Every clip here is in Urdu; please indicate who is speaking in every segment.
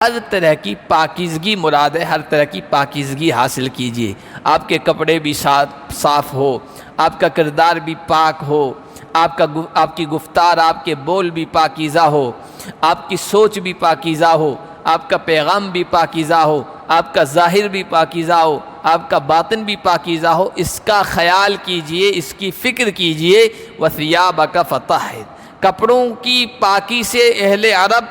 Speaker 1: ہر طرح کی پاکیزگی مراد ہے، ہر طرح کی پاکیزگی حاصل کیجیے۔ آپ کے کپڑے بھی صاف ہو، آپ کا کردار بھی پاک ہو، آپ کی گفتار، آپ کے بول بھی پاکیزہ ہو، آپ کی سوچ بھی پاکیزہ ہو، آپ کا پیغام بھی پاکیزہ ہو، آپ کا ظاہر بھی پاکیزہ ہو، آپ کا باطن بھی پاکیزہ ہو۔ اس کا خیال کیجئے، اس کی فکر کیجئے۔ وَثِيَابَكَ فَطَهِّرْ، کپڑوں کی پاکی سے اہل عرب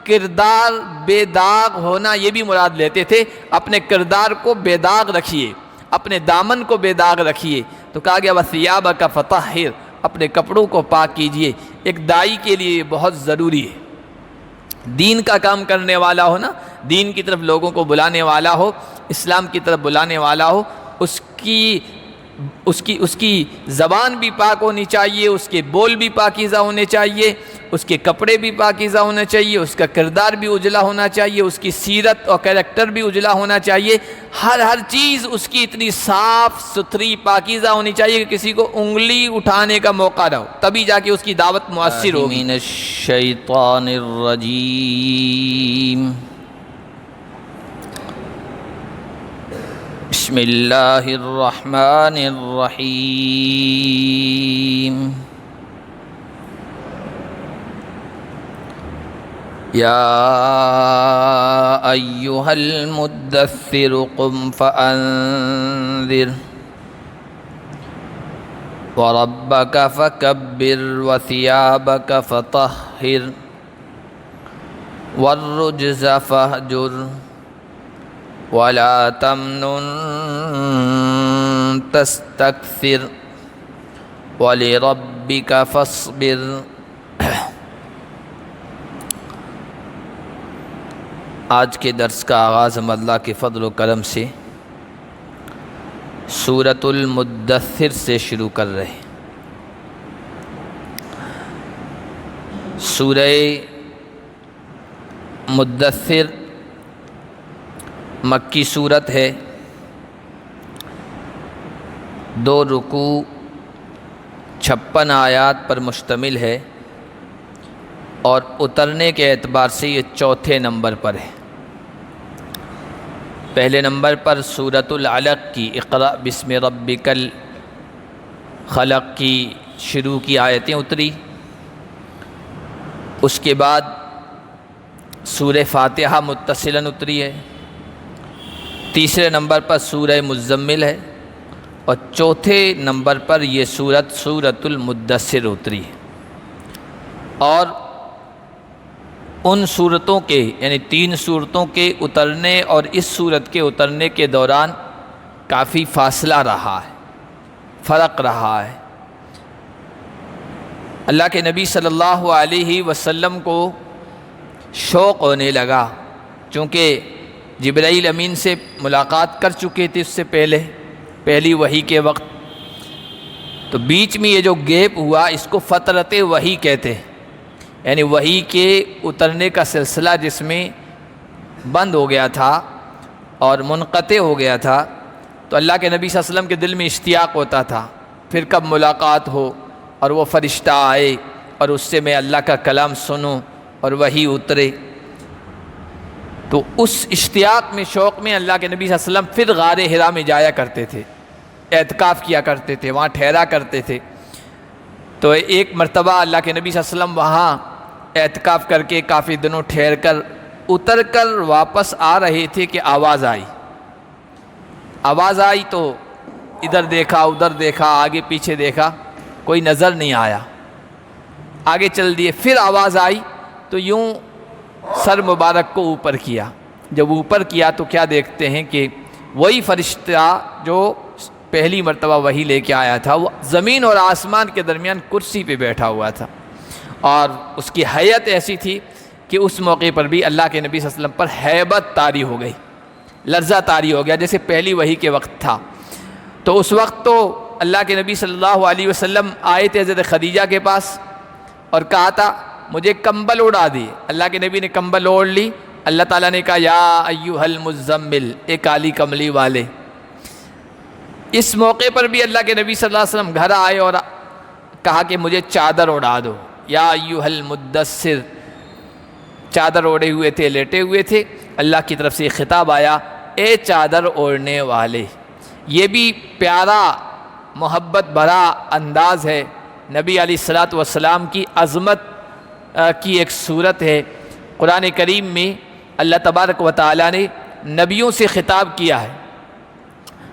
Speaker 1: کردار بے داغ ہونا یہ بھی مراد لیتے تھے۔ اپنے کردار کو بے داغ رکھیے، اپنے دامن کو بے داغ رکھیے۔ تو کہا گیا وَثِيَابَكَ فَطَهِّرْ، اپنے کپڑوں کو پاک کیجئے۔ ایک داعی کے لیے یہ بہت ضروری ہے، دین کا کام کرنے والا ہو نا، دین کی طرف لوگوں کو بلانے والا ہو، اسلام کی طرف بلانے والا ہو، اس کی زبان بھی پاک ہونی چاہیے، اس کے بول بھی پاکیزہ ہونے چاہیے، اس کے کپڑے بھی پاکیزہ ہونے چاہیے، اس کا کردار بھی اجلا ہونا چاہیے، اس کی سیرت اور کریکٹر بھی اجلا ہونا چاہیے۔ ہر چیز اس کی اتنی صاف ستھری پاکیزہ ہونی چاہیے کہ کسی کو انگلی اٹھانے کا موقع نہ ہو، تبھی جا کے اس کی دعوت مؤثر ہوگی۔
Speaker 2: من الشیطان الرجیم، بسم اللہ الرحمن الرحیم۔ یا ایہا المدثر قم فانذر وربک فکبر وثیابک فطہر والرجز فہجر ولا تمنن تستکثر ولربک فاصبر۔ آج کے درس کا آغاز ہم اللہ کے فضل و کرم سے سورۃ المدثر سے شروع کر رہے ہیں۔ سورہ مدثر مکی صورت ہے، 2 رکوع 56 آیات پر مشتمل ہے، اور اترنے کے اعتبار سے یہ 4تھے نمبر پر ہے۔ پہلے نمبر پر سورۃ العلق کی اقرأ بسم ربک الخلق کی شروع کی آیتیں اتری، اس کے بعد سورہ فاتحہ متصلاً اتری ہے، تیسرے نمبر پر سورہ مزمل ہے، اور 4تھے نمبر پر یہ سورۃ المدثر اتری ہے۔ اور ان صورتوں کے یعنی 3 صورتوں کے اترنے اور اس صورت کے اترنے کے دوران کافی فاصلہ رہا ہے، فرق رہا ہے۔ اللہ کے نبی صلی اللہ علیہ وسلم کو شوق ہونے لگا، چونکہ جبرائیل امین سے ملاقات کر چکے تھے اس سے پہلی وحی کے وقت، تو بیچ میں یہ جو گیپ ہوا اس کو فترت وحی کہتے ہیں، یعنی وحی کے اترنے کا سلسلہ جس میں بند ہو گیا تھا اور منقطع ہو گیا تھا۔ تو اللہ کے نبی صلی اللہ علیہ وسلم کے دل میں اشتیاق ہوتا تھا پھر کب ملاقات ہو اور وہ فرشتہ آئے اور اس سے میں اللہ کا کلام سنوں اور وحی اترے۔ تو اس اشتیاق میں، شوق میں اللہ کے نبی صلی اللہ علیہ وسلم پھر غار حرا میں جایا کرتے تھے، اعتکاف کیا کرتے تھے، وہاں ٹھہرا کرتے تھے۔ تو ایک مرتبہ اللہ کے نبی صلی اللہ علیہ وسلم وہاں اعتکاف کر کے کافی دنوں ٹھہر کر اتر کر واپس آ رہے تھے کہ آواز آئی تو ادھر دیکھا ادھر دیکھا، آگے پیچھے دیکھا، کوئی نظر نہیں آیا، آگے چل دیے، پھر آواز آئی تو یوں سر مبارک کو اوپر کیا۔ جب اوپر کیا تو کیا دیکھتے ہیں کہ وہی فرشتہ جو پہلی مرتبہ وحی لے کے آیا تھا وہ زمین اور آسمان کے درمیان کرسی پہ بیٹھا ہوا تھا، اور اس کی حیت ایسی تھی کہ اس موقع پر بھی اللہ کے نبی صلی اللہ علیہ وسلم پر ہیبت طاری ہو گئی، لرزہ طاری ہو گیا جیسے پہلی وحی کے وقت تھا۔ تو اس وقت تو اللہ کے نبی صلی اللہ علیہ وسلم آئے تھے حضرت خدیجہ کے پاس اور کہا تھا مجھے کمبل اڑا دی، اللہ کے نبی نے کمبل اوڑھ لی، اللہ تعالیٰ نے کہا یا ایھا المزمل، اے کالی کملی والے۔ اس موقع پر بھی اللہ کے نبی صلی اللہ علیہ وسلم گھر آئے اور کہا کہ مجھے چادر اڑا دو، یا ایھا المدثر، چادر اوڑھے ہوئے تھے، لیٹے ہوئے تھے،
Speaker 1: اللہ کی طرف سے ایک خطاب آیا، اے چادر اوڑھنے والے۔ یہ بھی پیارا محبت بھرا انداز ہے، نبی علیہ الصلاۃ والسلام کی عظمت کی ایک صورت ہے۔ قرآن کریم میں اللہ تبارک و تعالیٰ نے نبیوں سے خطاب کیا ہے،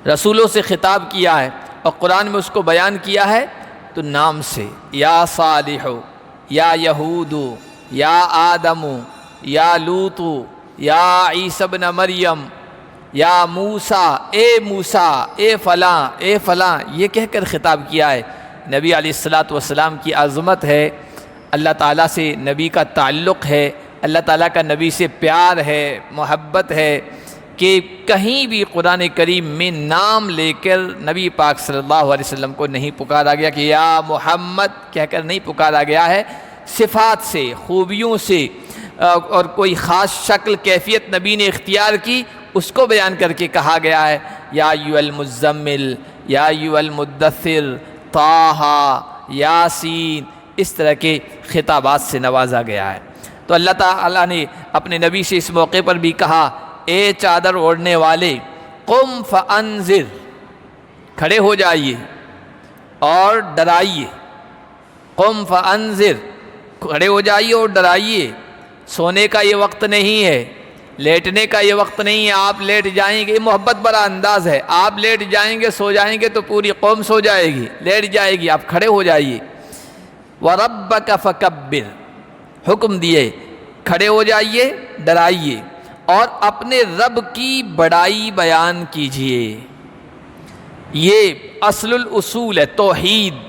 Speaker 1: رسولوں سے خطاب کیا ہے، اور قرآن میں اس کو بیان کیا ہے تو نام سے، یا صالح، یا یہود، یا آدم، یا لوط، یا عیسی ابن مریم، یا موسیٰ، اے موسیٰ، اے فلاں، اے فلاں، یہ کہہ کر خطاب کیا ہے۔ نبی علیہ الصلاۃ والسلام کی عظمت ہے، اللہ تعالیٰ سے نبی کا تعلق ہے، اللہ تعالیٰ کا نبی سے پیار ہے، محبت ہے، کہ کہیں بھی قرآن کریم میں نام لے کر نبی پاک صلی اللہ علیہ وسلم کو نہیں پکارا گیا کہ یا محمد کہہ کر نہیں پکارا گیا ہے۔ صفات سے، خوبیوں سے، اور کوئی خاص شکل کیفیت نبی نے اختیار کی، اس کو بیان کر کے کہا گیا ہے، یا ایھا المزمل، یا ایھا المدثر، طٰہٰ، یاسین، اس طرح کے خطابات سے نوازا گیا ہے۔ تو اللہ تعالیٰ نے اپنے نبی سے اس موقع پر بھی کہا، اے چادر اوڑھنے والے، قم فانذر، کھڑے ہو جائیے اور ڈرائیے۔ قم فانذر، کھڑے ہو جائیے اور ڈرائیے۔ سونے کا یہ وقت نہیں ہے، لیٹنے کا یہ وقت نہیں ہے، آپ لیٹ جائیں گے، یہ محبت بڑا انداز ہے، آپ لیٹ جائیں گے، سو جائیں گے تو پوری قوم سو جائے گی، لیٹ جائے گی، آپ کھڑے ہو جائیے۔ وَرَبَّكَ فَكَبِّرْ، حکم دیے، کھڑے ہو جائیے، ڈرائیے، اور اپنے رب کی بڑائی بیان کیجئے۔ یہ اصل الاصول ہے، توحید،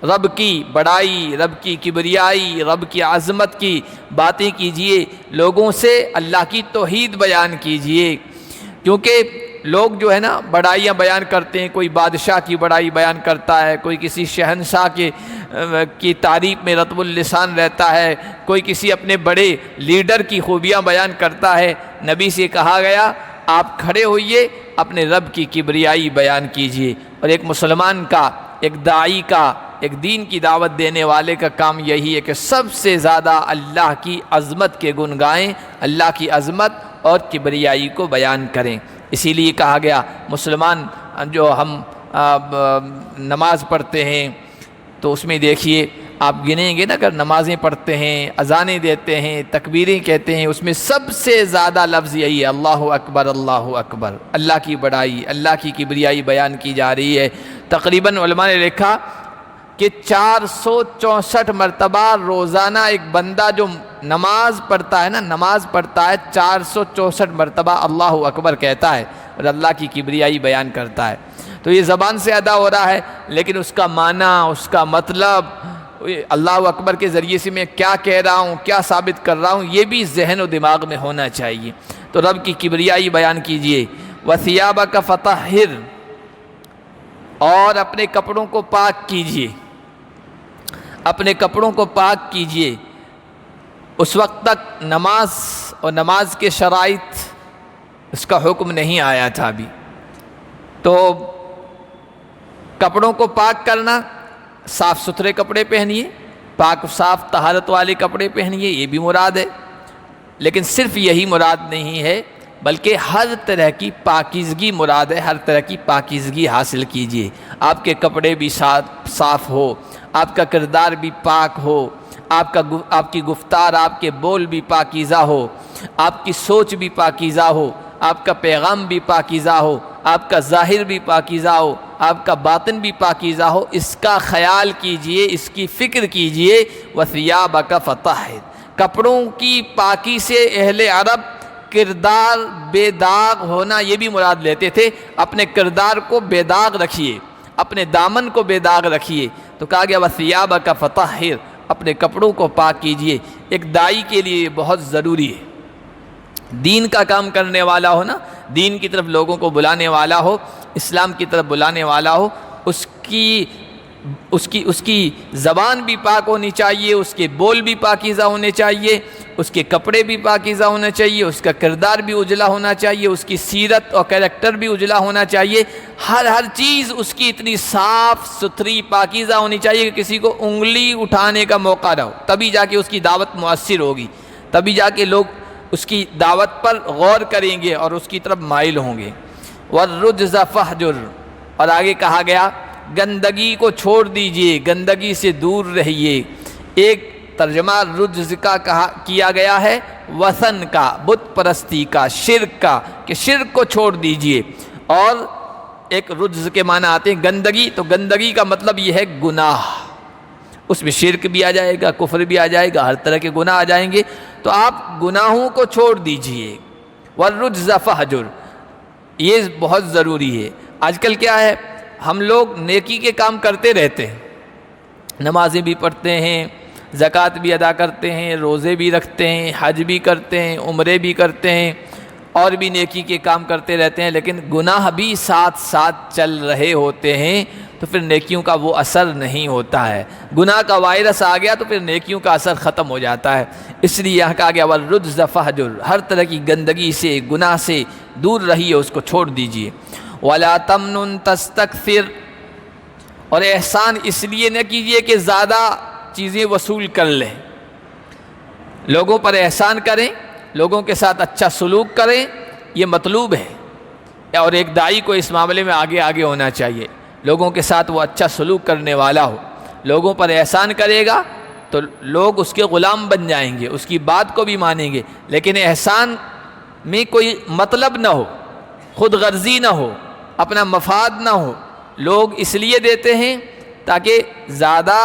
Speaker 1: رب کی بڑائی، رب کی کبریائی، رب کی عظمت کی باتیں کیجئے، لوگوں سے اللہ کی توحید بیان کیجئے۔ کیونکہ لوگ جو ہے نا بڑائیاں بیان کرتے ہیں، کوئی بادشاہ کی بڑائی بیان کرتا ہے، کوئی کسی شہنشاہ کی تعریف میں رطب اللسان رہتا ہے، کوئی کسی اپنے بڑے لیڈر کی خوبیاں بیان کرتا ہے۔ نبی سے کہا گیا آپ کھڑے ہوئیے، اپنے رب کی کبریائی بیان کیجئے۔ اور ایک مسلمان کا، ایک داعی کا، ایک دین کی دعوت دینے والے کا کام یہی ہے کہ سب سے زیادہ اللہ کی عظمت کے گن گائیں، اللہ کی عظمت اور کبریائی کو بیان کریں۔ اسی لیے کہا گیا مسلمان جو ہم نماز پڑھتے ہیں تو اس میں دیکھیے آپ گنیں گے نا، اگر نمازیں پڑھتے ہیں، اذانیں دیتے ہیں، تکبیریں کہتے ہیں، اس میں سب سے زیادہ لفظ یہی ہے، اللہ اکبر، اللہ اکبر، اللہ کی بڑائی، اللہ کی کبریائی بیان کی جا رہی ہے۔ تقریباً علماء نے لکھا کہ 464 مرتبہ روزانہ ایک بندہ جو نماز پڑھتا ہے نا، نماز پڑھتا ہے 464 مرتبہ اللہ اکبر کہتا ہے اور اللہ کی کبریائی بیان کرتا ہے۔ تو یہ زبان سے ادا ہو رہا ہے، لیکن اس کا معنی، اس کا مطلب، اللہ اکبر کے ذریعے سے میں کیا کہہ رہا ہوں، کیا ثابت کر رہا ہوں، یہ بھی ذہن و دماغ میں ہونا چاہیے۔ تو رب کی کبریائی بیان کیجئے۔ وَثِيَابَكَ فَطَهِّرْ، اور اپنے کپڑوں کو پاک کیجئے، اپنے کپڑوں کو پاک کیجئے۔ اس وقت تک نماز اور نماز کے شرائط اس کا حکم نہیں آیا تھا ابھی، تو کپڑوں کو پاک کرنا، صاف ستھرے کپڑے پہنیے، پاک صاف طہارت والے کپڑے پہنیے، یہ بھی مراد ہے۔ لیکن صرف یہی مراد نہیں ہے، بلکہ ہر طرح کی پاکیزگی مراد ہے، ہر طرح کی پاکیزگی حاصل کیجیے۔ آپ کے کپڑے بھی صاف ہو، آپ کا کردار بھی پاک ہو، آپ کی گفتار، آپ کے بول بھی پاکیزہ ہو، آپ کی سوچ بھی پاکیزہ ہو، آپ کا پیغام بھی پاکیزہ ہو، آپ کا ظاہر بھی پاکیزہ ہو، آپ کا باطن بھی پاکیزہ ہو۔ اس کا خیال کیجئے، اس کی فکر کیجئے۔ وَثِيَابَكَ فَطَهِّرْ، کپڑوں کی پاکی سے اہل عرب کردار بے داغ ہونا یہ بھی مراد لیتے تھے۔ اپنے کردار کو بے داغ رکھیے، اپنے دامن کو بے داغ رکھیے۔ تو کہا گیا وَثِيَابَكَ فَطَهِّرْ، اپنے کپڑوں کو پاک کیجئے۔ ایک داعی کے لیے بہت ضروری ہے، دین کا کام کرنے والا ہو نا، دین کی طرف لوگوں کو بلانے والا ہو، اسلام کی طرف بلانے والا ہو، اس کی زبان بھی پاک ہونی چاہیے، اس کے بول بھی پاکیزہ ہونے چاہیے، اس کے کپڑے بھی پاکیزہ ہونا چاہیے، اس کا کردار بھی اجلا ہونا چاہیے، اس کی سیرت اور کریکٹر بھی اجلا ہونا چاہیے۔ ہر چیز اس کی اتنی صاف ستھری پاکیزہ ہونی چاہیے کہ کسی کو انگلی اٹھانے کا موقع نہ ہو، تبھی جا کے اس کی دعوت مؤثر ہوگی، تبھی جا کے لوگ اس کی دعوت پر غور کریں گے اور اس کی طرف مائل ہوں گے۔ والرجز فہجر، اور آگے کہا گیا گندگی کو چھوڑ دیجئے، گندگی سے دور رہیے۔ ایک ترجمہ رجز کا کیا گیا ہے وثن کا، بت پرستی کا، شرک کا، کہ شرک کو چھوڑ دیجئے۔ اور ایک رجز کے معنی آتے ہیں گندگی، تو گندگی کا مطلب یہ ہے گناہ، اس میں شرک بھی آ جائے گا، کفر بھی آ جائے گا، ہر طرح کے گناہ آ جائیں گے، تو آپ گناہوں کو چھوڑ دیجئے۔ والرجز فہجر، یہ بہت ضروری ہے۔ آج کل کیا ہے، ہم لوگ نیکی کے کام کرتے رہتے ہیں، نمازیں بھی پڑھتے ہیں، زکوٰۃ بھی ادا کرتے ہیں، روزے بھی رکھتے ہیں، حج بھی کرتے ہیں، عمرے بھی کرتے ہیں، اور بھی نیکی کے کام کرتے رہتے ہیں، لیکن گناہ بھی ساتھ ساتھ چل رہے ہوتے ہیں، تو پھر نیکیوں کا وہ اثر نہیں ہوتا ہے۔ گناہ کا وائرس آ گیا تو پھر نیکیوں کا اثر ختم ہو جاتا ہے۔ اس لیے یہاں کہا گیا والرجز فہجر، ہر طرح کی گندگی سے، گناہ سے دور رہیے، اس کو چھوڑ دیجیے۔ ولا تمنن تستکثر، اور احسان اس لیے نہ کیجیے کہ زیادہ چیزیں وصول کر لیں، لوگوں پر احسان کریں، لوگوں کے ساتھ اچھا سلوک کریں، یہ مطلوب ہے۔ اور ایک داعی کو اس معاملے میں آگے ہونا چاہیے، لوگوں کے ساتھ وہ اچھا سلوک کرنے والا ہو، لوگوں پر احسان کرے گا تو لوگ اس کے غلام بن جائیں گے، اس کی بات کو بھی مانیں گے، لیکن احسان میں کوئی مطلب نہ ہو، خود غرضی نہ ہو، اپنا مفاد نہ ہو، لوگ اس لیے دیتے ہیں تاکہ زیادہ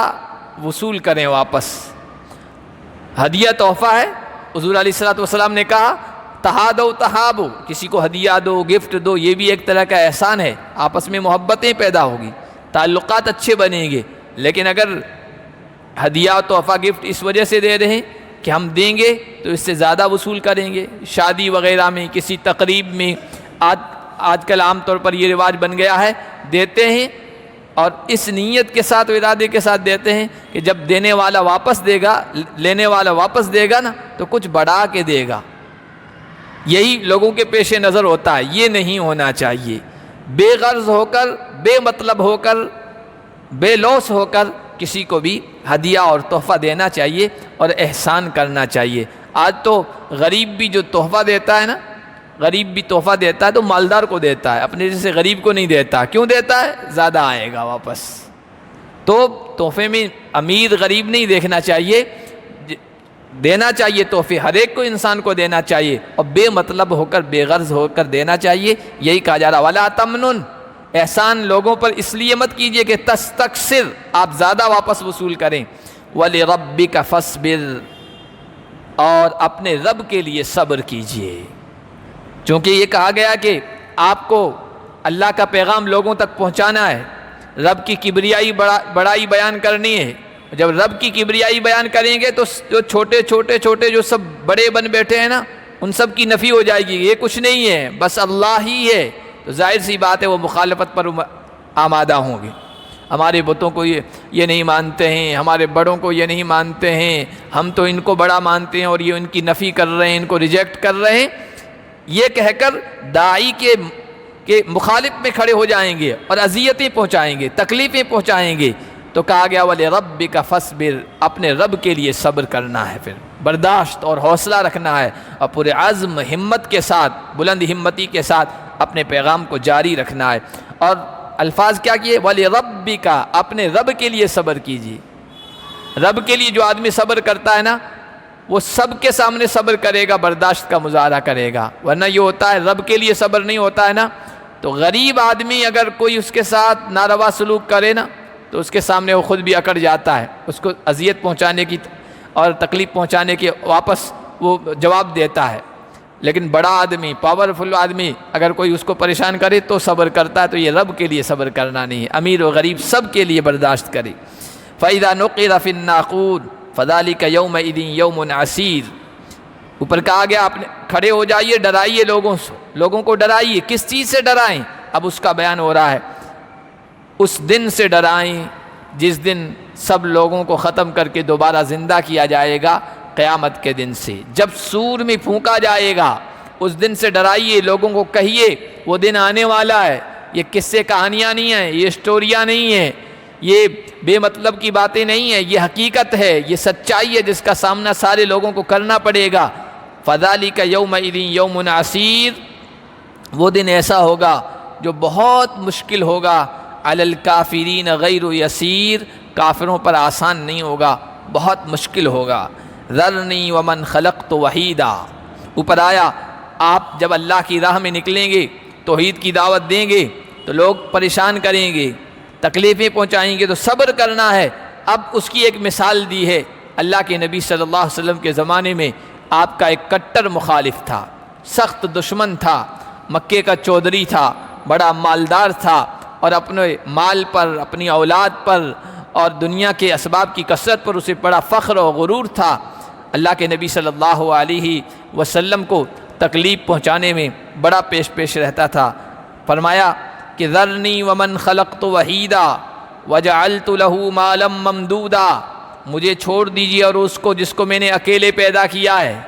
Speaker 1: وصول کریں واپس۔ ہدیہ تحفہ ہے، حضور علیہ الصلوۃ والسلام نے کہا تہادو تہابو، کسی کو ہدیہ دو، گفٹ دو، یہ بھی ایک طرح کا احسان ہے، آپس میں محبتیں پیدا ہوگی، تعلقات اچھے بنیں گے۔ لیکن اگر ہدیہ تحفہ گفٹ اس وجہ سے دے رہے ہیں کہ ہم دیں گے تو اس سے زیادہ وصول کریں گے، شادی وغیرہ میں، کسی تقریب میں، آج کل عام طور پر یہ رواج بن گیا ہے، دیتے ہیں اور اس نیت کے ساتھ و ارادے کے ساتھ دیتے ہیں کہ جب دینے والا واپس دے گا، لینے والا واپس دے گا نا تو کچھ بڑھا کے دے گا، یہی لوگوں کے پیش نظر ہوتا ہے۔ یہ نہیں ہونا چاہیے، بے غرض ہو کر، بے مطلب ہو کر، بے لوث ہو کر کسی کو بھی ہدیہ اور تحفہ دینا چاہیے اور احسان کرنا چاہیے۔ آج تو غریب بھی جو تحفہ دیتا ہے نا، غریب بھی تحفہ دیتا ہے تو مالدار کو دیتا ہے، اپنے جیسے غریب کو نہیں دیتا۔ کیوں دیتا ہے؟ زیادہ آئے گا واپس۔ تو تحفے میں امیر غریب نہیں دیکھنا چاہیے، دینا چاہیے تحفے، ہر ایک کو انسان کو دینا چاہیے، اور بے مطلب ہو کر، بے غرض ہو کر دینا چاہیے۔ یہی کہا جا رہا ولا تمنن، احسان لوگوں پر اس لیے مت کیجیے کہ تستکثر، آپ زیادہ واپس وصول کریں۔ وَلِرَبِّكَ فَاصْبِرْ، اور اپنے رب کے لیے صبر کیجیے، چونکہ یہ کہا گیا کہ آپ کو اللہ کا پیغام لوگوں تک پہنچانا ہے، رب کی کبریائی بڑائی بیان کرنی ہے۔ جب رب کی کبریائی بیان کریں گے تو جو چھوٹے جو سب بڑے بن بیٹھے ہیں نا، ان سب کی نفی ہو جائے گی، یہ کچھ نہیں ہے، بس اللہ ہی ہے، تو ظاہر سی بات ہے وہ مخالفت پر آمادہ ہوں گے۔ ہمارے بتوں کو یہ نہیں مانتے ہیں، ہمارے بڑوں کو یہ نہیں مانتے ہیں، ہم تو ان کو بڑا مانتے ہیں اور یہ ان کی نفی کر رہے ہیں، ان کو ریجیکٹ کر رہے ہیں، یہ کہہ کر داعی کے مخالف میں کھڑے ہو جائیں گے اور اذیتیں پہنچائیں گے، تکلیفیں پہنچائیں گے۔ تو کہا گیا وَلِرَبِّكَ فَاصْبِرْ، اپنے رب کے لیے صبر کرنا ہے، پھر برداشت اور حوصلہ رکھنا ہے، اور پورے عزم، ہمت کے ساتھ، بلند ہمتی کے ساتھ اپنے پیغام کو جاری رکھنا ہے۔ اور الفاظ کیا کیے؟ وَلِرَبِّكَ، اپنے رب کے لیے صبر کیجیے۔ رب کے لیے جو آدمی صبر کرتا ہے نا، وہ سب کے سامنے صبر کرے گا، برداشت کا مظاہرہ کرے گا، ورنہ یہ ہوتا ہے رب کے لیے صبر نہیں ہوتا ہے نا، تو غریب آدمی اگر کوئی اس کے ساتھ ناروا سلوک کرے نا تو اس کے سامنے وہ خود بھی اکڑ جاتا ہے، اس کو اذیت پہنچانے کی اور تکلیف پہنچانے کے واپس وہ جواب دیتا ہے۔ لیکن بڑا آدمی، پاورفل آدمی اگر کوئی اس کو پریشان کرے تو صبر کرتا ہے، تو یہ رب کے لیے صبر کرنا نہیں ہے، امیر و غریب سب کے لیے برداشت کرے۔ فَإِذَا نُقِرَ فِي النَّاقُورِ فَذَلِكَ يَوْمَئِذٍ يَوْمٌ عَسِيرٌ، اوپر کہا گیا آپ نے کھڑے ہو جائیے، ڈرائیے لوگوں کو ڈرائیے۔ کس چیز سے ڈرائیں؟ اب اس کا بیان ہو رہا ہے، اس دن سے ڈرائیں جس دن سب لوگوں کو ختم کر کے دوبارہ زندہ کیا جائے گا، قیامت کے دن سے، جب سور میں پھونکا جائے گا، اس دن سے ڈرائیے، لوگوں کو کہیے وہ دن آنے والا ہے۔ یہ قصے کہانیاں نہیں ہیں، یہ اسٹوریاں نہیں ہیں، یہ بے مطلب کی باتیں نہیں ہیں، یہ حقیقت ہے، یہ سچائی ہے جس کا سامنا سارے لوگوں کو کرنا پڑے گا۔ فذالک یومئذ یوم عسیر، وہ دن ایسا ہوگا جو بہت مشکل ہوگا، علی الکافرین غیر یسیر، کافروں پر آسان نہیں ہوگا، بہت مشکل ہوگا۔ ذرنی ومن خلقت وحیدا، اوپر آیا آپ جب اللہ کی راہ میں نکلیں گے، توحید کی دعوت دیں گے تو لوگ پریشان کریں گے، تکلیفیں پہنچائیں گے، تو صبر کرنا ہے۔ اب اس کی ایک مثال دی ہے، اللہ کے نبی صلی اللہ علیہ وسلم کے زمانے میں آپ کا ایک کٹر مخالف تھا، سخت دشمن تھا، مکے کا چودھری تھا، بڑا مالدار تھا، اور اپنے مال پر، اپنی اولاد پر اور دنیا کے اسباب کی کثرت پر اسے بڑا فخر و غرور تھا۔ اللہ کے نبی صلی اللہ علیہ وسلم کو تکلیف پہنچانے میں بڑا پیش رہتا تھا۔ فرمایا کہ ذرنی ومن خلقت وحیدا وجعلت له مالا ممدودا، مجھے چھوڑ دیجیے اور اس کو جس کو میں نے اکیلے پیدا کیا ہے۔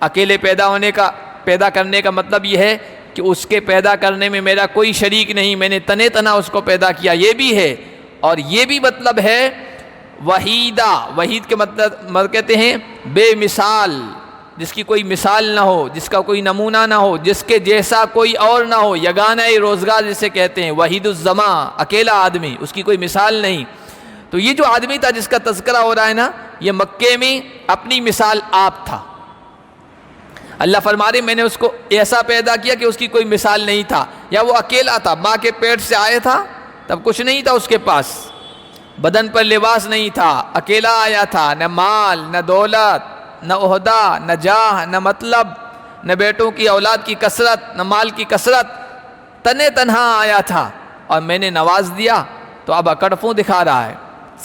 Speaker 1: اکیلے پیدا کرنے کا مطلب یہ ہے کہ اس کے پیدا کرنے میں میرا کوئی شریک نہیں، میں نے تنے تنا اس کو پیدا کیا، یہ بھی ہے۔ اور یہ بھی مطلب ہے وحیدہ، وحید کے مطلب کہتے ہیں بے مثال، جس کی کوئی مثال نہ ہو، جس کا کوئی نمونہ نہ ہو، جس کے جیسا کوئی اور نہ ہو، یگانہ روزگار جسے کہتے ہیں، وحید الزماں، اکیلا آدمی، اس کی کوئی مثال نہیں۔ تو یہ جو آدمی تھا جس کا تذکرہ ہو رہا ہے نا، یہ مکے میں اپنی مثال آپ تھا۔ اللہ فرما رہے میں نے اس کو ایسا پیدا کیا کہ اس کی کوئی مثال نہیں تھا، یا وہ اکیلا تھا، ماں کے پیٹ سے آیا تھا تب کچھ نہیں تھا اس کے پاس، بدن پر لباس نہیں تھا، اکیلا آیا تھا، نہ مال نہ دولت نہ عہدہ نہ جاہ نہ مطلب، نہ بیٹوں کی اولاد کی کثرت نہ مال کی کثرت، تنے تنہا آیا تھا، اور میں نے نواز دیا تو اب اکڑفوں دکھا رہا ہے،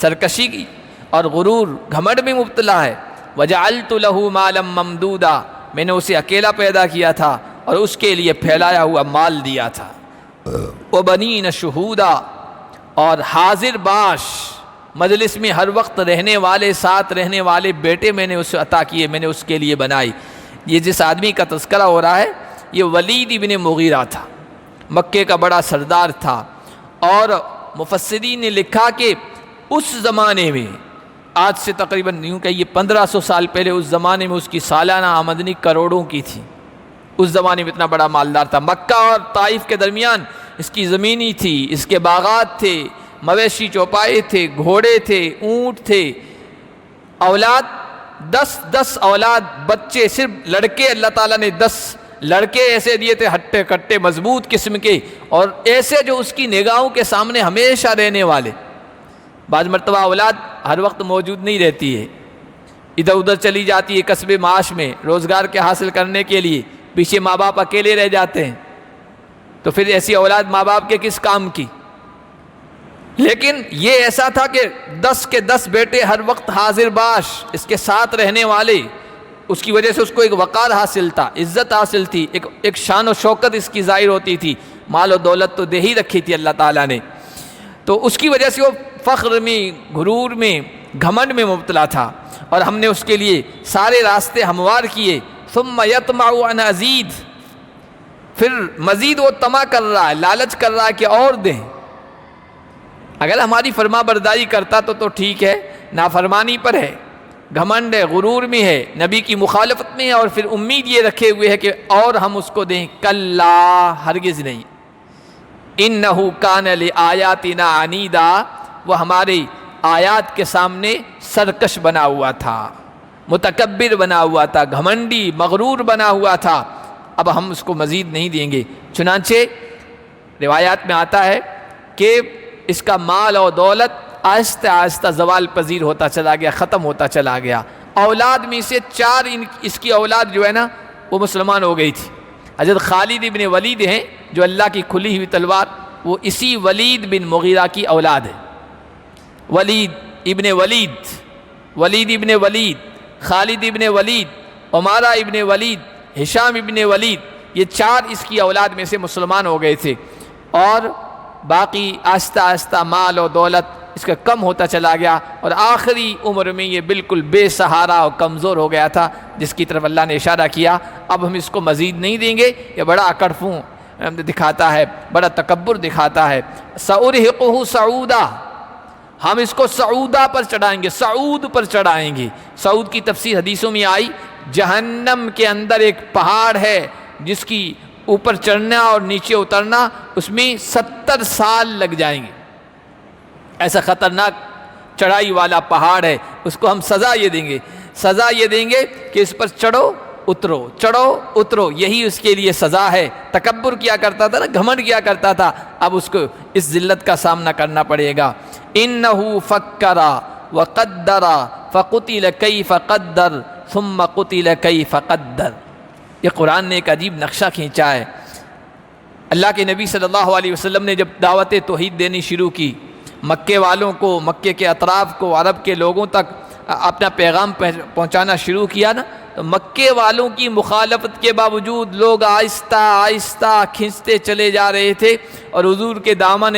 Speaker 1: سرکشی کی اور غرور گھمنڈ میں مبتلا ہے۔ وجعلت له مالا ممدودا، میں نے اسے اکیلا پیدا کیا تھا اور اس کے لیے پھیلایا ہوا مال دیا تھا۔ وبنین شہودا، اور حاضر باش، مجلس میں ہر وقت رہنے والے، ساتھ رہنے والے بیٹے میں نے اسے عطا کیے، میں نے اس کے لیے بنائی۔ یہ جس آدمی کا تذکرہ ہو رہا ہے یہ ولید ابن مغیرہ تھا، مکے کا بڑا سردار تھا، اور مفسرین نے لکھا کہ اس زمانے میں، آج سے تقریباً یوں کہ یہ 1500 سال پہلے، اس زمانے میں اس کی سالانہ آمدنی کروڑوں کی تھی۔ اس زمانے میں اتنا بڑا مالدار تھا۔ مکہ اور طائف کے درمیان اس کی زمینی تھی، اس کے باغات تھے، مویشی چوپائے تھے، گھوڑے تھے، اونٹ تھے، اولاد 10 اولاد، بچے، صرف لڑکے اللہ تعالیٰ نے 10 لڑکے ایسے دیے تھے، ہٹے کٹے مضبوط قسم کے، اور ایسے جو اس کی نگاہوں کے سامنے ہمیشہ رہنے والے۔ بعض مرتبہ اولاد ہر وقت موجود نہیں رہتی ہے، ادھر ادھر چلی جاتی ہے کسب معاش میں، روزگار کے حاصل کرنے کے لیے، پیچھے ماں باپ اکیلے رہ جاتے ہیں، تو پھر ایسی اولاد ماں باپ کے کس کام کی؟ لیکن یہ ایسا تھا کہ 10 کے 10 بیٹے ہر وقت حاضر باش، اس کے ساتھ رہنے والے، اس کی وجہ سے اس کو ایک وقار حاصل تھا، عزت حاصل تھی، ایک شان و شوکت اس کی ظاہر ہوتی تھی۔ مال و دولت تو دے ہی رکھی تھی اللہ تعالیٰ نے، تو اس کی وجہ سے وہ فخر میں، غرور میں، گھمنڈ میں مبتلا تھا، اور ہم نے اس کے لیے سارے راستے ہموار کیے۔ ثم یطمع ان ازید، پھر مزید وہ طمع کر رہا ہے، لالچ کر رہا ہے کہ اور دیں۔ اگر ہماری فرما برداری کرتا تو ٹھیک ہے، نافرمانی پر ہے، گھمنڈ ہے، غرور میں ہے، نبی کی مخالفت میں ہے، اور پھر امید یہ رکھے ہوئے ہے کہ اور ہم اس کو دیں۔ کلا، ہرگز نہیں۔ انہ کان لآیاتنا عنیدا، وہ ہماری آیات کے سامنے سرکش بنا ہوا تھا، متکبر بنا ہوا تھا، گھمنڈی مغرور بنا ہوا تھا، اب ہم اس کو مزید نہیں دیں گے۔ چنانچہ روایات میں آتا ہے کہ اس کا مال اور دولت آہستہ آہستہ زوال پذیر ہوتا چلا گیا، ختم ہوتا چلا گیا۔ اولاد میں سے 4 اس کی اولاد جو ہے نا وہ مسلمان ہو گئی تھی۔ حضرت خالد ابن ولید ہیں جو اللہ کی کھلی ہوئی تلوار، وہ اسی ولید بن مغیرہ کی اولاد ہے۔ ولید ابن ولید، خالد ابن ولید، عمارہ ابن ولید، ہشام ابن ولید، یہ 4 اس کی اولاد میں سے مسلمان ہو گئے تھے، اور باقی آہستہ آہستہ مال و دولت اس کا کم ہوتا چلا گیا، اور آخری عمر میں یہ بالکل بے سہارا اور کمزور ہو گیا تھا، جس کی طرف اللہ نے اشارہ کیا اب ہم اس کو مزید نہیں دیں گے۔ یہ بڑا اکڑفوں دکھاتا ہے، بڑا تکبر دکھاتا ہے۔ سأرہقہ صعودا، ہم اس کو سعودہ پر چڑھائیں گے، سعود پر چڑھائیں گے۔ سعود کی تفسیر حدیثوں میں آئی جہنم کے اندر ایک پہاڑ ہے جس کی اوپر چڑھنا اور نیچے اترنا اس میں 70 سال لگ جائیں گے، ایسا خطرناک چڑھائی والا پہاڑ ہے۔ اس کو ہم سزا یہ دیں گے، سزا یہ دیں گے کہ اس پر چڑھو اترو، چڑھو اترو، یہی اس کے لیے سزا ہے۔ تکبر کیا کرتا تھا نا، گھمنڈ کیا کرتا تھا، اب اس کو اس ذلت کا سامنا کرنا پڑے گا۔ انہ فکر وقدر فقتل کیف قدر ثم قتل کیف قدر۔ یہ قرآن نے ایک عجیب نقشہ کھینچا ہے۔ اللہ کے نبی صلی اللہ علیہ وسلم نے جب دعوت توحید دینی شروع کی، مکے والوں کو، مکے کے اطراف کو، عرب کے لوگوں تک اپنا پیغام پہنچانا شروع کیا نا، تو مکے والوں کی مخالفت کے باوجود لوگ آہستہ آہستہ کھنچتے چلے جا رہے تھے اور حضور کے دامن،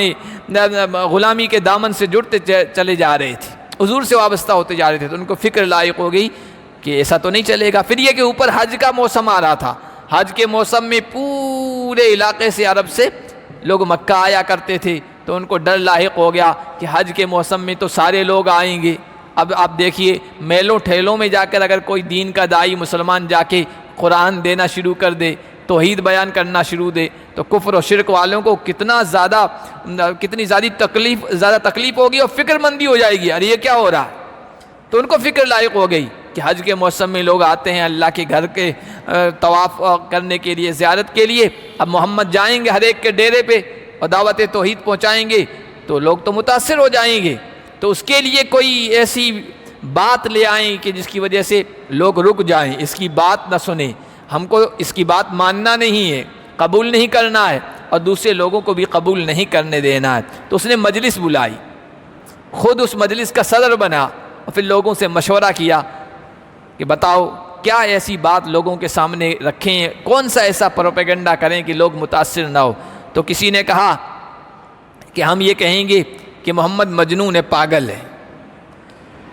Speaker 1: غلامی کے دامن سے جڑتے چلے جا رہے تھے، حضور سے وابستہ ہوتے جا رہے تھے۔ تو ان کو فکر لائق ہو گئی کہ ایسا تو نہیں چلے گا۔ پھر یہ کہ اوپر حج کا موسم آ رہا تھا، حج کے موسم میں پورے علاقے سے، عرب سے لوگ مکہ آیا کرتے تھے، تو ان کو ڈر لاحق ہو گیا کہ حج کے موسم میں تو سارے لوگ آئیں گے۔ اب آپ دیکھیے میلوں ٹھیلوں میں جا کر اگر کوئی دین کا داعی مسلمان جا کے قرآن دینا شروع کر دے، توحید بیان کرنا شروع دے، تو کفر و شرک والوں کو کتنی زیادہ تکلیف ہوگی اور فکر مندی ہو جائے گی، ارے یہ کیا ہو رہا ہے۔ تو ان کو فکر لائق ہو گئی کہ حج کے موسم میں لوگ آتے ہیں اللہ کے گھر کے طواف کرنے کے لیے، زیارت کے لیے، اب محمد جائیں گے ہر ایک کے ڈیرے پہ اور دعوت توحید پہنچائیں گے تو لوگ تو متاثر ہو جائیں گے، تو اس کے لیے کوئی ایسی بات لے آئیں کہ جس کی وجہ سے لوگ رک جائیں، اس کی بات نہ سنیں، ہم کو اس کی بات ماننا نہیں ہے، قبول نہیں کرنا ہے اور دوسرے لوگوں کو بھی قبول نہیں کرنے دینا ہے۔ تو اس نے مجلس بلائی، خود اس مجلس کا صدر بنا اور پھر لوگوں سے مشورہ کیا کہ بتاؤ کیا ایسی بات لوگوں کے سامنے رکھیں، کون سا ایسا پروپیگنڈا کریں کہ لوگ متاثر نہ ہو۔ تو کسی نے کہا کہ ہم یہ کہیں گے کہ محمد مجنون ہے، پاگل ہے۔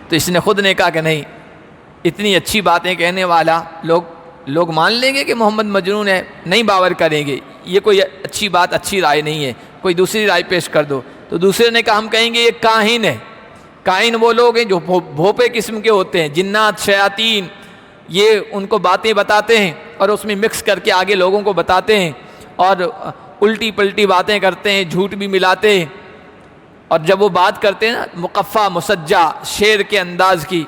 Speaker 1: تو اس نے خود نے کہا کہ نہیں، اتنی اچھی باتیں کہنے والا لوگ مان لیں گے کہ محمد مجنون ہے، نہیں باور کریں گے، یہ کوئی اچھی بات، اچھی رائے نہیں ہے، کوئی دوسری رائے پیش کر دو۔ تو دوسرے نے کہا ہم کہیں گے یہ کاہن ہے۔ کاہن وہ لوگ ہیں جو بھوپے قسم کے ہوتے ہیں، جنات، شیاطین، یہ ان کو باتیں بتاتے ہیں اور اس میں مکس کر کے آگے لوگوں کو بتاتے ہیں اور الٹی پلٹی باتیں کرتے ہیں، جھوٹ بھی ملاتے ہیں، اور جب وہ بات کرتے ہیں نا مقفع مسجع شعر کے انداز کی،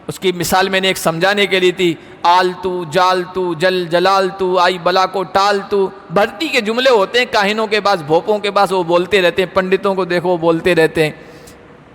Speaker 1: اس کی مثال میں نے ایک سمجھانے کے لیے تھی، آلتو جالتو جل جلالتو آئی بلا کو ٹالتو، بھرتی کے جملے ہوتے ہیں کاہنوں کے پاس، بھوپوں کے پاس، وہ بولتے رہتے ہیں، پنڈتوں کو دیکھو وہ بولتے رہتے ہیں۔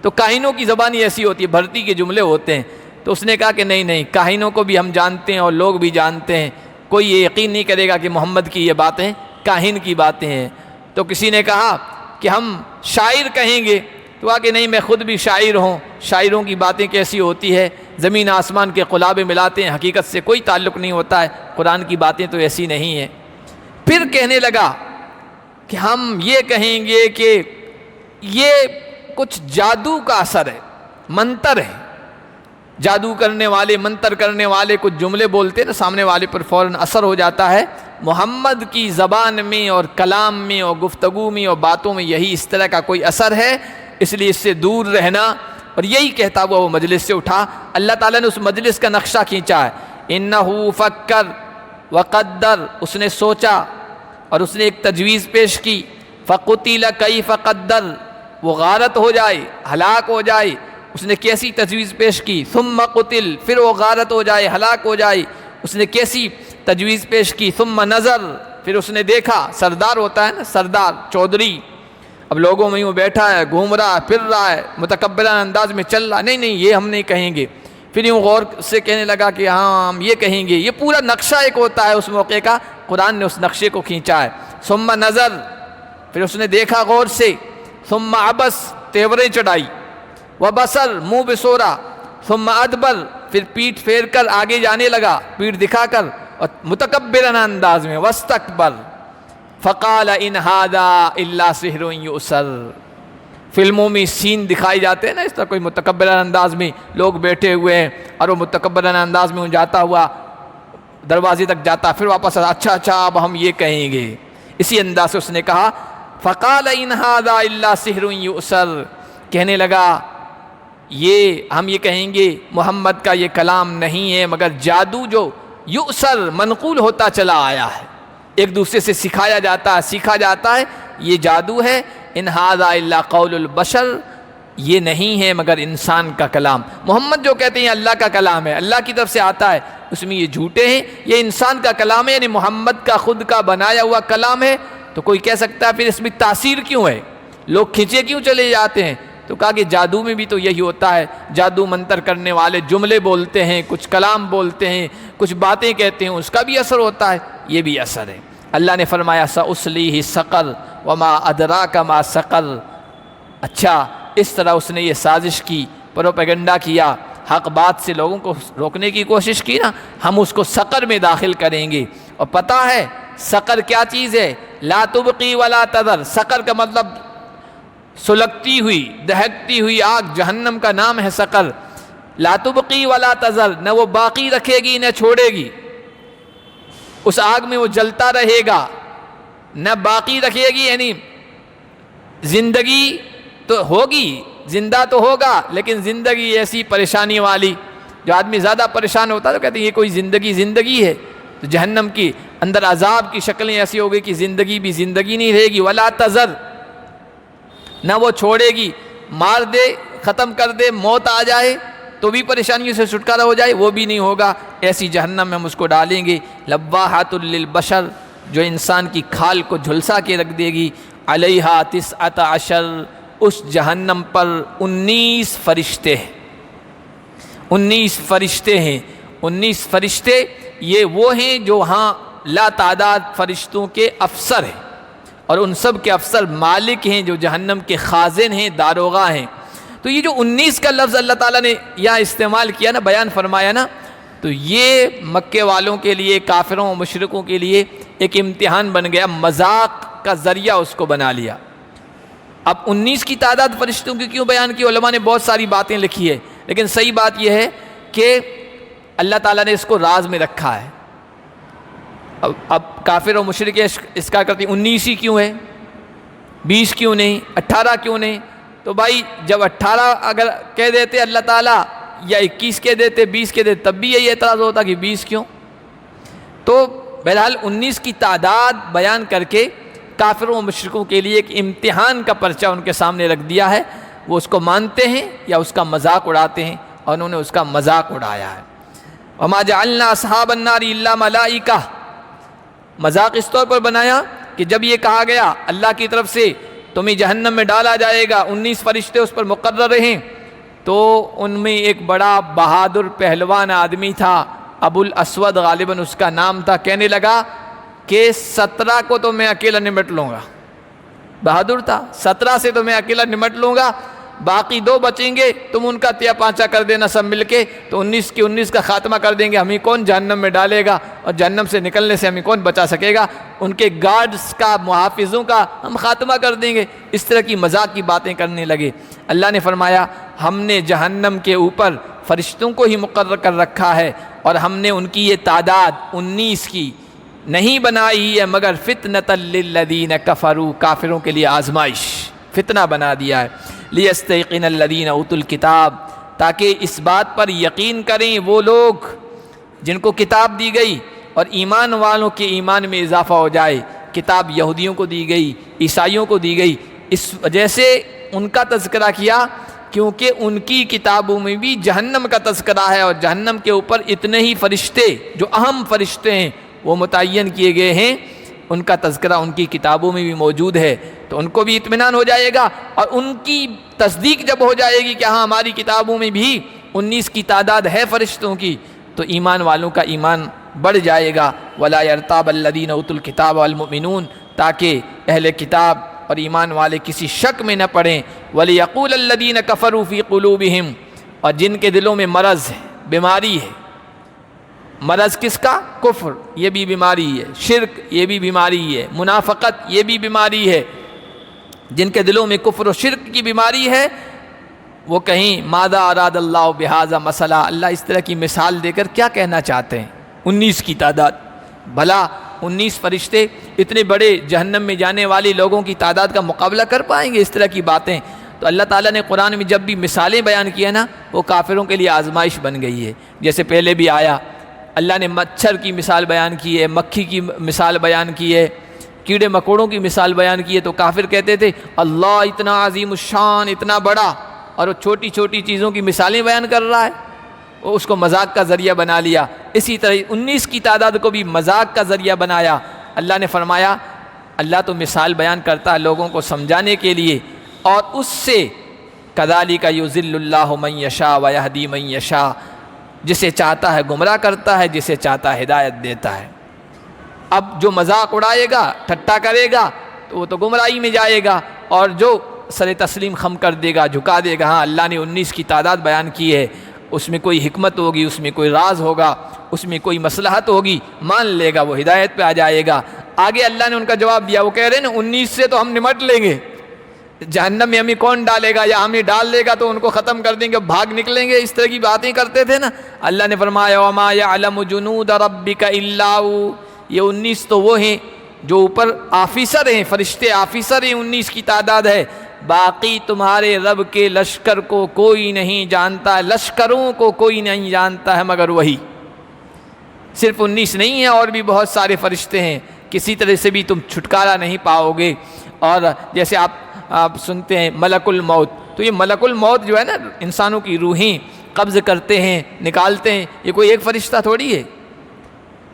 Speaker 1: تو کاہنوں کی زبانی ایسی ہوتی ہے، بھرتی کے جملے ہوتے ہیں۔ تو اس نے کہا کہ نہیں، کاہنوں کو بھی ہم جانتے ہیں اور لوگ بھی جانتے ہیں، کوئی یہ یقین نہیں کرے گا کہ محمد کی یہ باتیں کاہن کی باتیں ہیں۔ تو کسی نے کہا کہ ہم شاعر کہیں گے، تو کہا کہ نہیں، میں خود بھی شاعر ہوں، شاعروں کی باتیں کیسی ہوتی ہے، زمین آسمان کے قلابے ملاتے ہیں، حقیقت سے کوئی تعلق نہیں ہوتا ہے، قرآن کی باتیں تو ایسی نہیں ہیں۔ پھر کہنے لگا کہ ہم یہ کہیں گے کہ یہ کچھ جادو کا اثر ہے، منتر ہے، جادو کرنے والے، منتر کرنے والے کچھ جملے بولتے ہیں نا، سامنے والے پر فوراً اثر ہو جاتا ہے۔ محمد کی زبان میں اور کلام میں اور گفتگو میں اور باتوں میں یہی اس طرح کا کوئی اثر ہے، اس لیے اس سے دور رہنا۔ اور یہی کہتا ہوا وہ مجلس سے اٹھا۔ اللہ تعالیٰ نے اس مجلس کا نقشہ کھینچا ہے، انہ فکر وقدر، اس نے سوچا اور اس نے ایک تجویز پیش کی، فقتل کیف قدر، وہ غارت ہو جائے، ہلاک ہو جائے، اس نے کیسی تجویز پیش کی، ثم قتل، پھر وہ غارت ہو جائے، ہلاک ہو جائے، اس نے کیسی تجویز پیش کی، ثم نظر، پھر اس نے دیکھا، سردار ہوتا ہے نا، سردار، چودھری، اب لوگوں میں وہ بیٹھا ہے، گھوم رہا ہے، پھر رہا ہے، متکبرانہ انداز میں چل رہا ہے، نہیں یہ ہم نہیں کہیں گے۔ پھر یوں غور سے کہنے لگا کہ ہاں ہم یہ کہیں گے، یہ پورا نقشہ ایک ہوتا ہے اس موقع کا، قرآن نے اس نقشے کو کھینچا ہے۔ ثم نظر، پھر اس نے دیکھا غور سے، ثم عبس، تیوریں چڑھائی، وبصر، منہ بسورا، ثم ادبر، پھر پیٹھ پھیر کر آگے جانے لگا، پیٹھ دکھا کر، اور متکبرانہ انداز میں، واستکبر، فقال ان ھذا الا سحر یؤثر۔ فلموں میں سین دکھائے جاتے ہیں نا اس طرح، کوئی متکبرانہ انداز میں لوگ بیٹھے ہوئے ہیں اور وہ متکبرانہ انداز میں جاتا ہوا دروازے تک جاتا، پھر واپس آتا، اچھا اب ہم یہ کہیں گے، اسی انداز سے اس نے کہا، فقال ان ھذا الا سحر یؤثر، کہنے لگا یہ ہم یہ کہیں گے محمد کا یہ کلام نہیں ہے، مگر جادو جو یؤثر منقول ہوتا چلا آیا ہے، ایک دوسرے سے سکھایا جاتا ہے، سیکھا جاتا ہے، یہ جادو ہے۔ ان ھذا الا قول البشر، یہ نہیں ہے مگر انسان کا کلام۔ محمد جو کہتے ہیں اللہ کا کلام ہے، اللہ کی طرف سے آتا ہے، اس میں یہ جھوٹے ہیں، یہ انسان کا کلام ہے، یعنی محمد کا خود کا بنایا ہوا کلام ہے۔ تو کوئی کہہ سکتا ہے پھر اس میں تاثیر کیوں ہے، لوگ کھنچے کیوں چلے جاتے ہیں؟ تو کہا کہ جادو میں بھی تو یہی ہوتا ہے، جادو منتر کرنے والے جملے بولتے ہیں، کچھ کلام بولتے ہیں، کچھ باتیں کہتے ہیں، اس کا بھی اثر ہوتا ہے، یہ بھی اثر ہے۔ اللہ نے فرمایا سأصلیہ سقر وما ادراک ما سقر۔ اچھا، اس طرح اس نے یہ سازش کی، پروپیگنڈا کیا، حق بات سے لوگوں کو روکنے کی کوشش کی نا، ہم اس کو سقر میں داخل کریں گے۔ اور پتہ ہے سقر کیا چیز ہے؟ لا تبقی ولا تذر۔ سقر کا مطلب سلگتی ہوئی، دہکتی ہوئی آگ، جہنم کا نام ہے سقر۔ لا تبقی ولا تذر، نہ وہ باقی رکھے گی نہ چھوڑے گی، اس آگ میں وہ جلتا رہے گا، نہ باقی رکھے گی، یعنی زندگی تو ہوگی، زندہ تو ہوگا، لیکن زندگی ایسی پریشانی والی، جو آدمی زیادہ پریشان ہوتا ہے تو کہتے ہیں یہ کوئی زندگی ہے۔ تو جہنم کی اندر عذاب کی شکلیں ایسی ہوگی کہ زندگی بھی زندگی نہیں رہے گی۔ ولا تذر، نہ وہ چھوڑے گی، مار دے، ختم کر دے، موت آ جائے تو بھی پریشانیوں سے چھٹکارا ہو جائے، وہ بھی نہیں ہوگا۔ ایسی جہنم میں ہم اس کو ڈالیں گے۔ لواحۃ للبشر، جو انسان کی کھال کو جھلسا کے رکھ دے گی۔ علیہا 19، اس جہنم پر 19 فرشتے ہیں، 19 فرشتے ہیں۔ 19 فرشتے یہ وہ ہیں جو وہاں لا تعداد فرشتوں کے افسر ہیں، اور ان سب کے افسر مالک ہیں، جو جہنم کے خازن ہیں، داروغہ ہیں۔ تو یہ جو 19 کا لفظ اللہ تعالیٰ نے یہاں استعمال کیا نا، بیان فرمایا نا، تو یہ مکے والوں کے لیے، کافروں و مشرکوں کے لیے ایک امتحان بن گیا، مذاق کا ذریعہ اس کو بنا لیا۔ اب 19 کی تعداد فرشتوں کی کیوں بیان کی؟ علماء نے بہت ساری باتیں لکھی ہے، لیکن صحیح بات یہ ہے کہ اللہ تعالیٰ نے اس کو راز میں رکھا ہے۔ اب کافر و مشرک اس کا کرتے ہیں 19 ہی کیوں ہے، 20 کیوں نہیں، 18 کیوں نہیں؟ تو بھائی جب 18 اگر کہہ دیتے اللہ تعالیٰ، یا 21 کہہ دیتے، 20 کہہ دیتے، تب بھی یہی اعتراض ہوتا کہ 20 کیوں؟ تو بہرحال 19 کی تعداد بیان کر کے کافروں و مشرکوں کے لیے ایک امتحان کا پرچہ ان کے سامنے رکھ دیا ہے۔ وہ اس کو مانتے ہیں یا اس کا مذاق اڑاتے ہیں، اور انہوں نے اس کا مذاق اڑایا ہے۔ وما جعلنا اصحاب النار الا ملائکہ، مذاق اس طور پر بنایا کہ جب یہ کہا گیا اللہ کی طرف سے تمہیں جہنم میں ڈالا جائے گا، 19 فرشتے اس پر مقرر رہیں، تو ان میں ایک بڑا بہادر پہلوان آدمی تھا، ابو الاسود غالباً اس کا نام تھا، کہنے لگا کہ 17 کو تو میں اکیلا نمٹ لوں گا۔ بہادر تھا، 17 سے تو میں اکیلا نمٹ لوں گا، باقی 2 بچیں گے، تم ان کا تیا پانچا کر دینا سب مل کے، تو 19 کی 19 کا خاتمہ کر دیں گے، ہمیں کون جہنم میں ڈالے گا، اور جہنم سے نکلنے سے ہمیں کون بچا سکے گا، ان کے گارڈز کا، محافظوں کا ہم خاتمہ کر دیں گے۔ اس طرح کی مذاق کی باتیں کرنے لگے۔ اللہ نے فرمایا ہم نے جہنم کے اوپر فرشتوں کو ہی مقرر کر رکھا ہے، اور ہم نے ان کی یہ تعداد 19 کی نہیں بنائی ہے مگر فتنۃ للذین کفروا، کافروں کے لیے آزمائش، فتنہ بنا دیا ہے۔ لیستیقن الذین اوتوا الکتاب، تاکہ اس بات پر یقین کریں وہ لوگ جن کو کتاب دی گئی، اور ایمان والوں کے ایمان میں اضافہ ہو جائے۔ کتاب یہودیوں کو دی گئی، عیسائیوں کو دی گئی، اس وجہ سے ان کا تذکرہ کیا کیونکہ ان کی کتابوں میں بھی جہنم کا تذکرہ ہے، اور جہنم کے اوپر اتنے ہی فرشتے جو اہم فرشتے ہیں وہ متعین کیے گئے ہیں، ان کا تذکرہ ان کی کتابوں میں بھی موجود ہے، تو ان کو بھی اطمینان ہو جائے گا، اور ان کی تصدیق جب ہو جائے گی کہ ہاں ہماری کتابوں میں بھی 19 کی تعداد ہے فرشتوں کی، تو ایمان والوں کا ایمان بڑھ جائے گا۔ وَلَا يَرْتَابَ الَّذِينَ أُوتُوا الْكِتَابَ وَالْمُؤْمِنُونَ، تاکہ اہل کتاب اور ایمان والے کسی شک میں نہ پڑیں۔ وَلِيَقُولَ الَّذِينَ كَفَرُوا فِي قُلُوبِهِمْ، اور جن کے دلوں میں مرض ہے، بیماری ہے، مرض کس کا؟ کفر، یہ بھی بیماری ہے، شرک یہ بھی بیماری ہے، منافقت یہ بھی بیماری ہے، جن کے دلوں میں کفر و شرک کی بیماری ہے، وہ کہیں ماذا اراد اللہ بہذا مسئلہ، اللہ اس طرح کی مثال دے کر کیا کہنا چاہتے ہیں؟ 19 کی تعداد، بھلا 19 فرشتے اتنے بڑے جہنم میں جانے والے لوگوں کی تعداد کا مقابلہ کر پائیں گے؟ اس طرح کی باتیں تو اللہ تعالیٰ نے قرآن میں جب بھی مثالیں بیان کی ہے نا وہ کافروں کے لیے آزمائش بن گئی ہے. جیسے پہلے بھی آیا اللہ نے مچھر کی مثال بیان کی ہے, مکھی کی مثال بیان کی ہے, کیڑے مکوڑوں کی مثال بیان کی ہے, تو کافر کہتے تھے اللہ اتنا عظیم الشان, اتنا بڑا, اور وہ چھوٹی چھوٹی چیزوں کی مثالیں بیان کر رہا ہے, وہ اس کو مذاق کا ذریعہ بنا لیا. اسی طرح 19 کی تعداد کو بھی مذاق کا ذریعہ بنایا. اللہ نے فرمایا اللہ تو مثال بیان کرتا ہے لوگوں کو سمجھانے کے لیے, اور اس سے کذالک یضل اللہ من یشاء ویہدی من یشاء, جسے چاہتا ہے گمراہ کرتا ہے, جسے چاہتا ہے ہدایت دیتا ہے. اب جو مذاق اڑائے گا, ٹھٹا کرے گا, تو وہ تو گمراہی میں جائے گا, اور جو سر تسلیم خم کر دے گا, جھکا دے گا, ہاں اللہ نے 19 کی تعداد بیان کی ہے, اس میں کوئی حکمت ہوگی, اس میں کوئی راز ہوگا, اس میں کوئی مصلحت ہوگی, مان لے گا, وہ ہدایت پہ آ جائے گا. آگے اللہ نے ان کا جواب دیا, وہ کہہ رہے ہیں نا 19 سے تو ہم نمٹ لیں گے, جہنم میں ہمیں کون ڈالے گا, یا ہمیں ڈال دے گا تو ان کو ختم کر دیں گے, بھاگ نکلیں گے, اس طرح کی باتیں کرتے تھے نا. اللہ نے فرمایا وما یعلم جنود ربک الا هو, یہ 19 تو وہ ہیں جو اوپر آفیسر ہیں, فرشتے آفیسر ہیں, 19 کی تعداد ہے, باقی تمہارے رب کے لشکر کو کوئی نہیں جانتا, لشکروں کو کوئی نہیں جانتا ہے مگر وہی. صرف 19 نہیں ہے, اور بھی بہت سارے فرشتے ہیں, کسی طرح سے بھی تم چھٹکارا نہیں پاؤ گے. اور جیسے آپ سنتے ہیں ملک الموت, تو یہ ملک الموت جو ہے نا انسانوں کی روحیں قبض کرتے ہیں, نکالتے ہیں, یہ کوئی ایک فرشتہ تھوڑی ہے.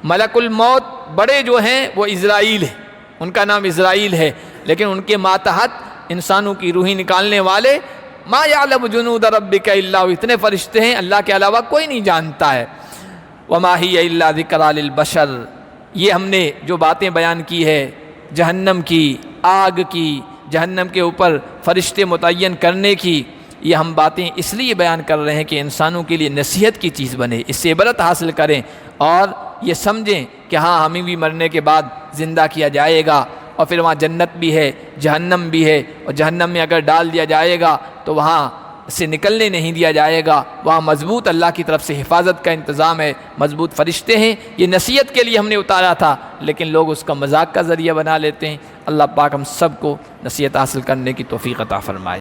Speaker 1: ملک الموت بڑے جو ہیں وہ اسرائیل ہے, ان کا نام اسرائیل ہے, لیکن ان کے ماتحت انسانوں کی روحیں نکالنے والے ما یعلم جنود ربک الا هو, اتنے فرشتے ہیں اللہ کے علاوہ کوئی نہیں جانتا ہے. وما ہی الا ذکری للبشر, یہ ہم نے جو باتیں بیان کی ہے جہنم کی, آگ کی, جہنم کے اوپر فرشتے متعین کرنے کی, یہ ہم باتیں اس لیے بیان کر رہے ہیں کہ انسانوں کے لیے نصیحت کی چیز بنے, اس سے عبرت حاصل کریں, اور یہ سمجھیں کہ ہاں ہمیں بھی مرنے کے بعد زندہ کیا جائے گا, اور پھر وہاں جنت بھی ہے, جہنم بھی ہے, اور جہنم میں اگر ڈال دیا جائے گا تو وہاں سے نکلنے نہیں دیا جائے گا, وہاں مضبوط اللہ کی طرف سے حفاظت کا انتظام ہے, مضبوط فرشتے ہیں. یہ نصیحت کے لیے ہم نے اتارا تھا, لیکن لوگ اس کا مذاق کا ذریعہ بنا لیتے ہیں. اللہ پاک ہم سب کو نصیحت حاصل کرنے کی توفیق عطا فرمائے.